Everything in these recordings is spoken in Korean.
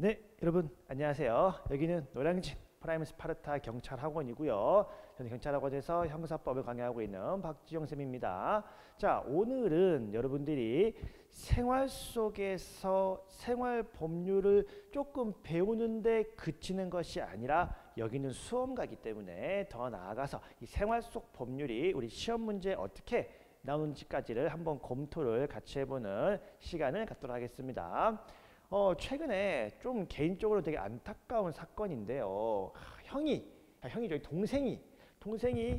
네, 여러분 안녕하세요. 여기는 노량진 프라임 스파르타 경찰학원이고요. 저는 경찰학원에서 형사법을 강의하고 있는 박지영 쌤입니다. 자, 오늘은 여러분들이 생활 속에서 생활 법률을 조금 배우는데 그치는 것이 아니라 여기는 수험가이기 때문에 더 나아가서 이 생활 속 법률이 우리 시험 문제에 어떻게 나오는지까지를 한번 검토를 같이 해보는 시간을 갖도록 하겠습니다. 최근에 좀 개인적으로 되게 안타까운 사건인데요. 형이 저희 동생이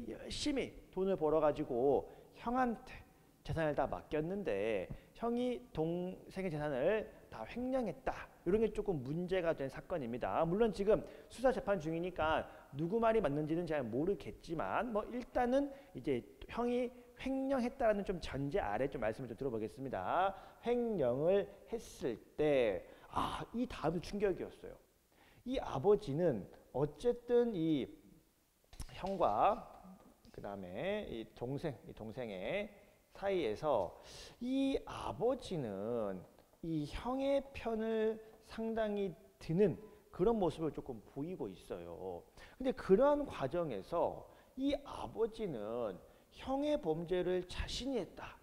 열심히 돈을 벌어가지고 형한테 재산을 다 맡겼는데 형이 동생의 재산을 다 횡령했다. 이런 게 조금 문제가 된 사건입니다. 물론 지금 수사 재판 중이니까 누구 말이 맞는지는 잘 모르겠지만 뭐 일단은 이제 형이 횡령했다라는 좀 전제 아래 좀 말씀을 좀 들어보겠습니다. 횡령을 했을 때, 이 다음이 충격이었어요. 이 아버지는 어쨌든 이 형과 그 다음에 이 동생의 사이에서 이 아버지는 이 형의 편을 상당히 드는 그런 모습을 조금 보이고 있어요. 근데 그러한 과정에서 이 아버지는 형의 범죄를 자신이 했다.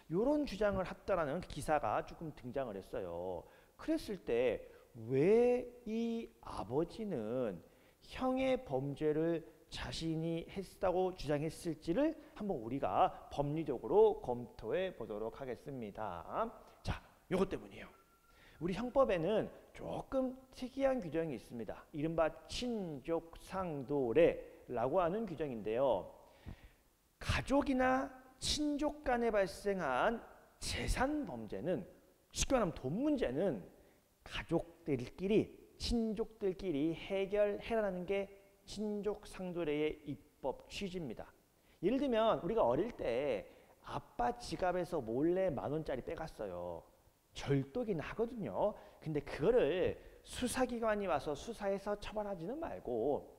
이런 주장을 했다라는 기사가 조금 등장을 했어요. 그랬을 때 왜 이 아버지는 형의 범죄를 자신이 했다고 주장했을지를 한번 우리가 법리적으로 검토해 보도록 하겠습니다. 자, 이것 때문이에요. 우리 형법에는 조금 특이한 규정이 있습니다. 이른바 친족상도례라고 하는 규정인데요. 가족이나 친족 간에 발생한 재산 범죄는 쉽게 말하면 돈 문제는 가족들끼리 친족들끼리 해결해라는 게 친족상도례의 입법 취지입니다. 예를 들면 우리가 어릴 때 아빠 지갑에서 몰래 10,000원짜리 빼갔어요. 절도긴 하거든요. 근데 그거를 수사기관이 와서 수사해서 처벌하지는 말고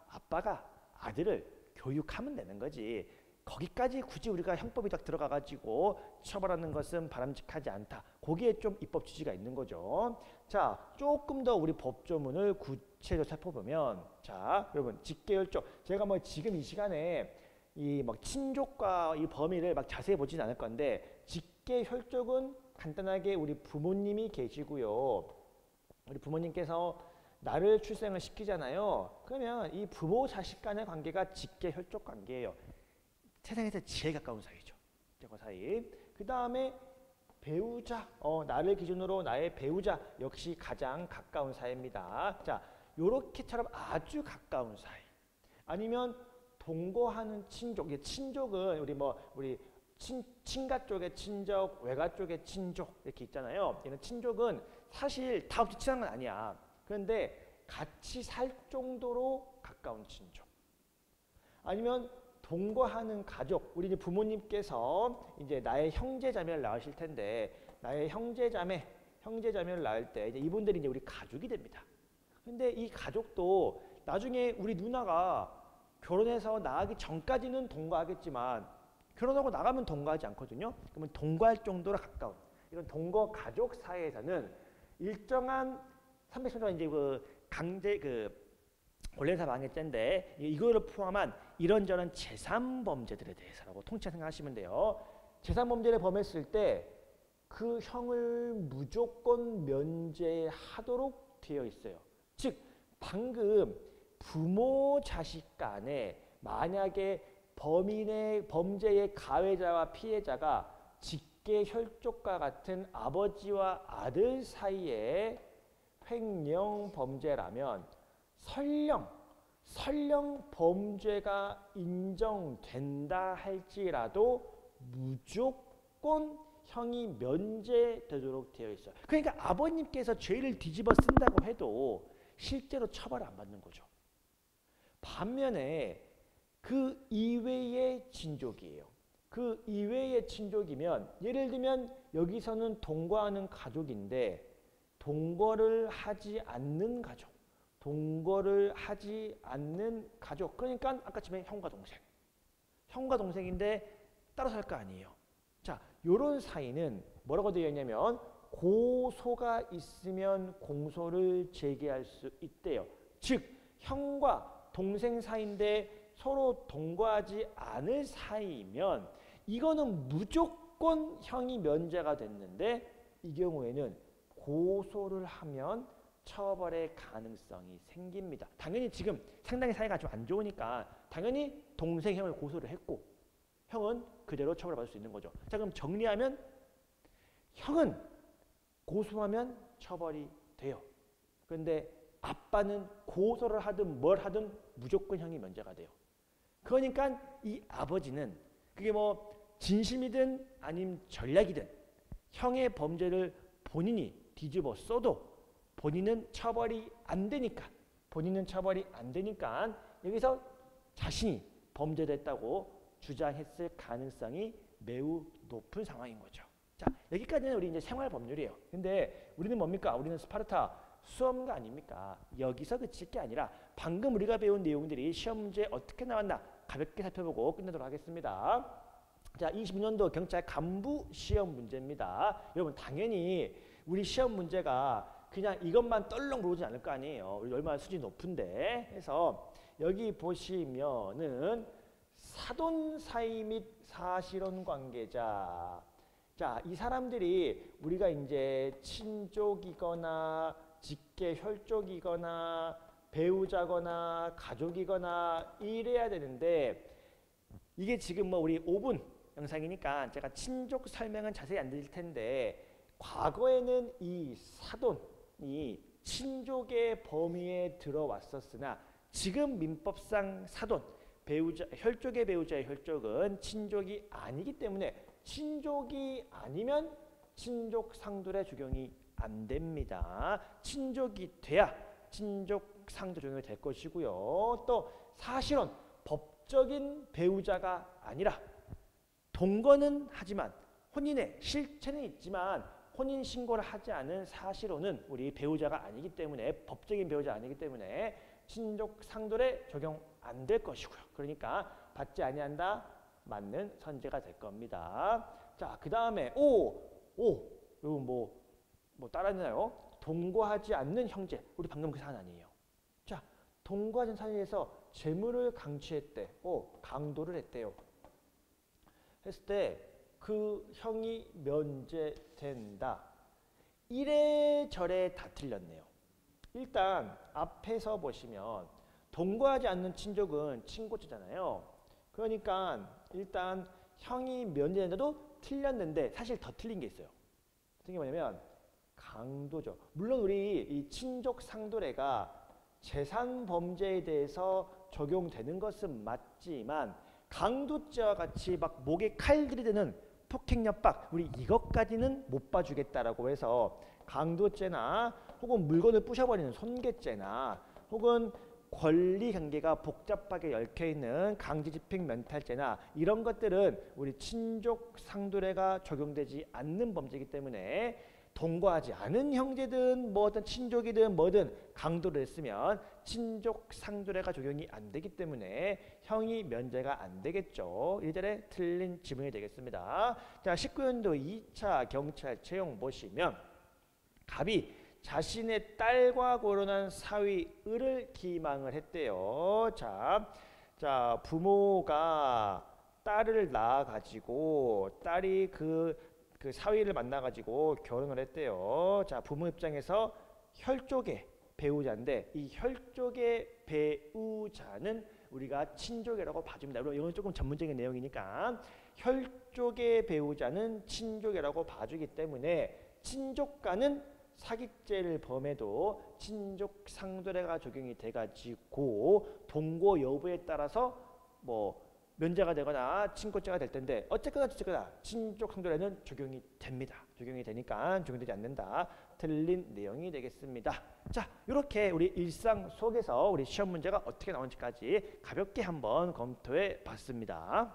아빠가 아들을 교육하면 되는 거지. 거기까지 굳이 우리가 형법이 딱 들어가가지고 처벌하는 것은 바람직하지 않다. 거기에 좀 입법 취지가 있는 거죠. 자, 조금 더 우리 법조문을 구체적으로 살펴보면, 자, 여러분 직계혈족. 제가 뭐 지금 이 시간에 이 막 친족과 이 범위를 막 자세히 보진 않을 건데, 직계혈족은 간단하게 우리 부모님이 계시고요. 우리 부모님께서 나를 출생을 시키잖아요. 그러면 이 부모 자식 간의 관계가 직계혈족 관계예요. 세상에서 제일 가까운 사이죠. 그 사이. 그 다음에 배우자, 나를 기준으로 나의 배우자 역시 가장 가까운 사이입니다. 자, 요렇게처럼 아주 가까운 사이. 아니면 동거하는 친족. 친족은 우리 친가 쪽의 친족, 외가 쪽의 친족 이렇게 있잖아요. 이런 친족은 사실 다 없이 친한 건 아니야. 그런데 같이 살 정도로 가까운 친족. 아니면 동거하는 가족, 우리 이제 부모님께서 이제 나의 형제자매를 낳으실 텐데, 나의 형제자매를 낳을 때 이제 이분들이 이제 우리 가족이 됩니다. 근데 이 가족도 나중에 우리 누나가 결혼해서 나가기 전까지는 동거하겠지만 결혼하고 나가면 동거하지 않거든요. 그러면 동거할 정도로 가까운 이런 동거 가족 사이에서는 일정한 300년 이제 원래사 방해죄인데 이거를 포함한 이런저런 재산 범죄들에 대해서라고 통칭 생각하시면 돼요. 재산 범죄를 범했을 때 그 형을 무조건 면제하도록 되어 있어요. 즉 방금 부모 자식 간에 만약에 범죄의 가해자와 피해자가 직계혈족과 같은 아버지와 아들 사이에 횡령 범죄라면 설령 범죄가 인정된다 할지라도 무조건 형이 면제되도록 되어 있어요. 그러니까 아버님께서 죄를 뒤집어 쓴다고 해도 실제로 처벌을 안 받는 거죠. 반면에 그 이외의 친족이에요. 그 이외의 친족이면 예를 들면 여기서는 동거하는 가족인데 동거를 하지 않는 가족. 그러니까 아까 처음에 형과 동생인데 따로 살 거 아니에요. 자, 요런 사이는 뭐라고 되어 있냐면 고소가 있으면 공소를 제기할 수 있대요. 즉 형과 동생 사이인데 서로 동거하지 않을 사이면 이거는 무조건 형이 면제가 됐는데 이 경우에는 고소를 하면 처벌의 가능성이 생깁니다. 당연히 지금 상당히 사이가 좀 안 좋으니까 당연히 동생 형을 고소를 했고 형은 그대로 처벌받을 수 있는 거죠. 자, 그럼 정리하면 형은 고소하면 처벌이 돼요. 그런데 아빠는 고소를 하든 뭘 하든 무조건 형이 면제가 돼요. 그러니까 이 아버지는 그게 뭐 진심이든 아니면 전략이든 형의 범죄를 본인이 뒤집어 써도 본인은 처벌이 안 되니까 여기서 자신이 범죄됐다고 주장했을 가능성이 매우 높은 상황인 거죠. 자, 여기까지는 우리 이제 생활 법률이에요. 근데 우리는 뭡니까? 우리는 스파르타 수험가 아닙니까? 여기서 그칠 게 아니라 방금 우리가 배운 내용들이 시험 문제에 어떻게 나왔나 가볍게 살펴보고 끝내도록 하겠습니다. 자, 22년도 경찰 간부 시험 문제입니다. 여러분 당연히 우리 시험 문제가 그냥 이것만 떨렁 물어오지 않을 거 아니에요. 우리 얼마나 수준이 높은데. 해서 여기 보시면은 사돈 사이 및 사실혼 관계자. 자, 이 사람들이 우리가 이제 친족이거나 직계 혈족이거나 배우자거나 가족이거나 이래야 되는데 이게 지금 뭐 우리 5분 영상이니까 제가 친족 설명은 자세히 안 드릴 텐데 과거에는 이 사돈이 친족의 범위에 들어왔었으나 지금 민법상 사돈, 배우자, 혈족의 배우자의 혈족은 친족이 아니기 때문에 친족이 아니면 친족 상돌의 적용이 안 됩니다. 친족이 돼야 친족 상도 적용이 될 것이고요. 또 사실은 법적인 배우자가 아니라 동거는 하지만 혼인의 실체는 있지만 혼인 신고를 하지 않은 사실혼은 우리 배우자가 아니기 때문에 법적인 배우자 아니기 때문에 친족 상돌에 적용 안 될 것이고요. 그러니까 받지 아니한다 맞는 선제가 될 겁니다. 자, 그 다음에 이거 뭐 따라하나요? 동거하지 않는 형제. 우리 방금 그 사안 아니에요. 자, 동거하는 사이에서 재물을 강취했대. 강도를 했대요. 했을 때 그 형이 면제된다. 이래저래 다 틀렸네요. 일단 앞에서 보시면 동거하지 않는 친족은 친고죄잖아요. 그러니까 일단 형이 면제된다도 틀렸는데 사실 더 틀린 게 있어요. 어떤 게 뭐냐면 강도죠. 물론 우리 이 친족 상도례가 재산 범죄에 대해서 적용되는 것은 맞지만 강도죄와 같이 막 목에 칼 들이대는 폭행협박 우리 이것까지는 못 봐주겠다라고 해서 강도죄나 혹은 물건을 부셔버리는 손괴죄나 혹은 권리관계가 복잡하게 얽혀있는 강제집행 면탈죄나 이런 것들은 우리 친족 상도례가 적용되지 않는 범죄이기 때문에 동거하지 않은 형제든 뭐든 친족이든 뭐든 강도를 했으면 친족 상도례가 적용이 안 되기 때문에 형이 면제가 안 되겠죠. 이래저래 틀린 지문이 되겠습니다. 자, 19년도 2차 경찰 채용 보시면 갑이 자신의 딸과 결혼한 사위 을을 기망을 했대요. 자, 부모가 딸을 낳아가지고 딸이 그 사위를 만나가지고 결혼을 했대요. 자, 부모 입장에서 혈족의 배우자인데 이 혈족의 배우자는 우리가 친족이라고 봐줍니다. 이건 조금 전문적인 내용이니까 혈족의 배우자는 친족이라고 봐주기 때문에 친족과는 사기죄를 범해도 친족 상도례가 적용이 돼가지고 동거 여부에 따라서 뭐 면제가 되거나 친고죄가 될 텐데 어쨌거나 친족 상도례는 적용이 됩니다. 적용이 되니까 적용되지 않는다. 틀린 내용이 되겠습니다. 자, 이렇게 우리 일상 속에서 우리 시험 문제가 어떻게 나오는지까지 가볍게 한번 검토해 봤습니다.